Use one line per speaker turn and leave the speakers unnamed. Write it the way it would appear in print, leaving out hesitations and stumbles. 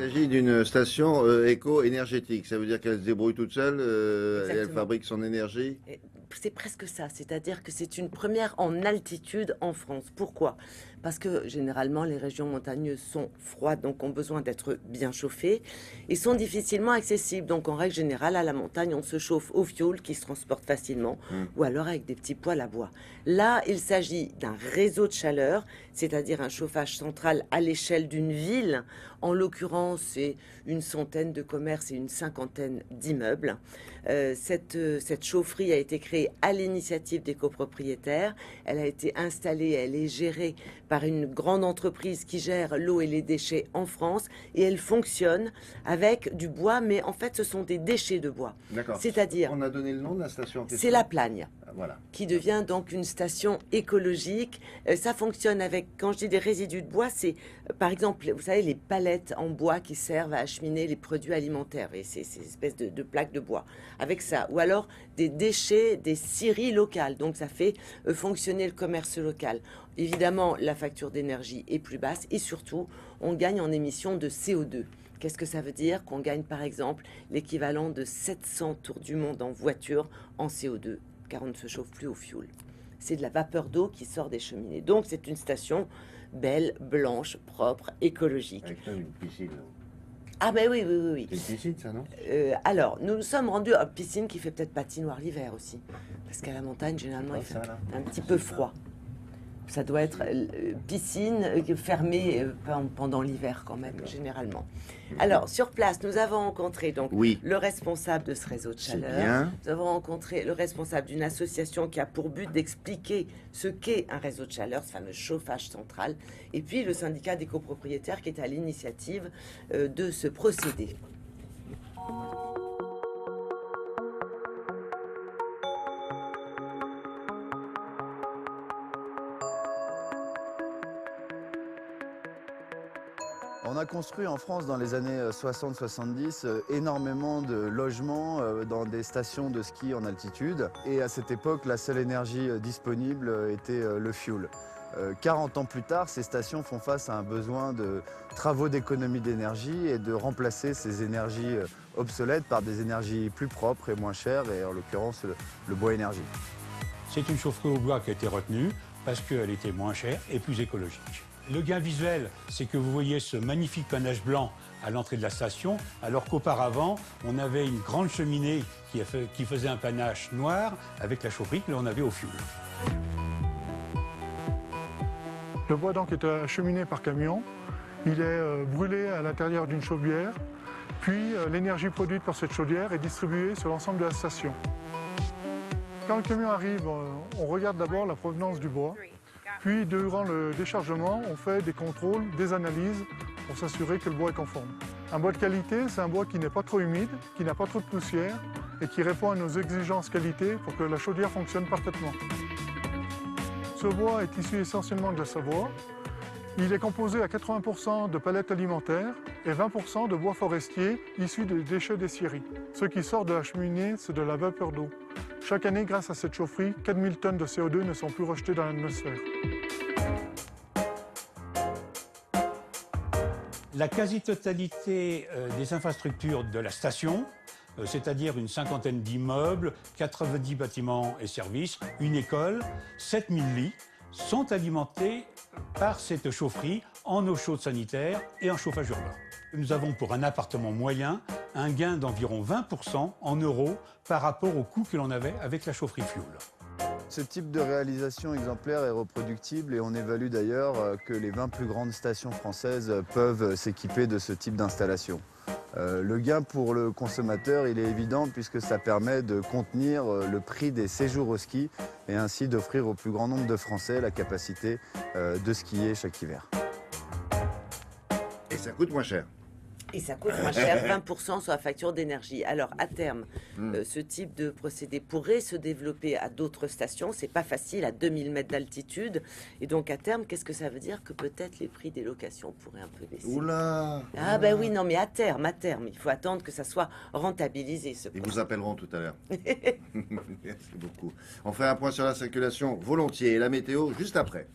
s'agit d'une station éco-énergétique. Ça veut dire qu'elle se débrouille toute seule et elle
Exactement.
fabrique son énergie.
Et c'est presque ça, c'est-à-dire que c'est une première en altitude en France. Pourquoi? Parce que généralement les régions montagneuses sont froides, donc ont besoin d'être bien chauffées et sont difficilement accessibles. Donc en règle générale, à la montagne, on se chauffe au fioul qui se transporte facilement
Hmm.
ou alors avec des petits poêles à bois. Là, il s'agit d'un réseau de chaleur, c'est-à-dire un chauffage central à l'échelle d'une ville. En l'occurrence, c'est une centaine de commerces et une cinquantaine d'immeubles. Cette chaufferie a été créée à l'initiative des copropriétaires. Elle a été installée, elle est gérée par une grande entreprise qui gère l'eau et les déchets en France et elle fonctionne avec du bois, mais en fait ce sont des déchets de bois.
D'accord.
C'est-à-dire,
On a donné le nom de la station en
c'est
question.
la Plagne
Ah, voilà.
qui devient donc une station écologique. Ça fonctionne avec, quand je dis des résidus de bois, c'est par exemple, vous savez, les palettes en bois qui servent à acheminer les produits alimentaires, et ces espèces de plaques de bois, avec ça. Ou alors des déchets, des scieries locales, donc ça fait fonctionner le commerce local. Évidemment, la facture d'énergie est plus basse et surtout, on gagne en émissions de CO2. Qu'est-ce que ça veut dire? Qu'on gagne par exemple l'équivalent de 700 tours du monde en voiture en CO2, car on ne se chauffe plus au fioul. C'est de la vapeur d'eau qui sort des cheminées. Donc c'est une station belle, blanche, propre, écologique.
Avec une piscine.
Ah ben oui, oui, oui, oui.
C'est une piscine, ça, non?
Alors, nous nous sommes rendus à une piscine qui fait peut-être patinoire l'hiver aussi. Parce qu'à la montagne, généralement,
Ah,
il fait
ça, là.
un petit peu froid. Ça doit être piscine fermée pendant l'hiver quand même, généralement. Alors, sur place, nous avons rencontré donc
Oui.
le responsable de ce réseau de
C'est
chaleur.
bien.
Nous avons rencontré le responsable d'une association qui a pour but d'expliquer ce qu'est un réseau de chaleur, ce fameux chauffage central. Et puis le syndicat des copropriétaires qui est à l'initiative de ce procédé.
On a construit en France dans les années 60-70 énormément de logements dans des stations de ski en altitude. Et à cette époque, la seule énergie disponible était le fioul. 40 ans plus tard, ces stations font face à un besoin de travaux d'économie d'énergie et de remplacer ces énergies obsolètes par des énergies plus propres et moins chères, et en l'occurrence le bois énergie.
C'est une chaufferie au bois qui a été retenue parce qu'elle était moins chère et plus écologique. Le gain visuel, c'est que vous voyez ce magnifique panache blanc à l'entrée de la station, alors qu'auparavant, on avait une grande cheminée qui faisait un panache noir avec la chaufferie que l'on avait au fioul.
Le bois donc est acheminé par camion. Il est brûlé à l'intérieur d'une chaudière, puis l'énergie produite par cette chaudière est distribuée sur l'ensemble de la station. Quand le camion arrive, on regarde d'abord la provenance du bois. Puis, durant le déchargement, on fait des contrôles, des analyses pour s'assurer que le bois est conforme. Un bois de qualité, c'est un bois qui n'est pas trop humide, qui n'a pas trop de poussière et qui répond à nos exigences qualité pour que la chaudière fonctionne parfaitement. Ce bois est issu essentiellement de la Savoie. Il est composé à 80% de palettes alimentaires et 20% de bois forestier issu des déchets des scieries. Ce qui sort de la cheminée, c'est de la vapeur d'eau. Chaque année, grâce à cette chaufferie, 4000 tonnes de CO2 ne sont plus rejetées dans l'atmosphère.
La quasi-totalité des infrastructures de la station, c'est-à-dire une cinquantaine d'immeubles, 90 bâtiments et services, une école, 7000 lits, sont alimentés par cette chaufferie en eau chaude sanitaire et en chauffage urbain. Nous avons pour un appartement moyen un gain d'environ 20% en euros par rapport au coût que l'on avait avec la chaufferie fioul.
Ce type de réalisation exemplaire est reproductible et on évalue d'ailleurs que les 20 plus grandes stations françaises peuvent s'équiper de ce type d'installation. Le gain pour le consommateur, il est évident puisque ça permet de contenir le prix des séjours au ski et ainsi d'offrir au plus grand nombre de Français la capacité de skier chaque hiver.
Et ça coûte moins cher.
Et ça coûte moins cher, 20% sur la facture d'énergie. Alors, à terme, ce type de procédé pourrait se développer à d'autres stations. C'est pas facile, à 2000 mètres d'altitude. Et donc, à terme, qu'est-ce que ça veut dire? Que peut-être les prix des locations pourraient un peu baisser.
Oula!
Ah ben oui, non, mais à terme, il faut attendre que ça soit rentabilisé, ce
Ils
projet.
vous appelleront tout à l'heure. Merci beaucoup. On fait un point sur la circulation volontiers et la météo juste après.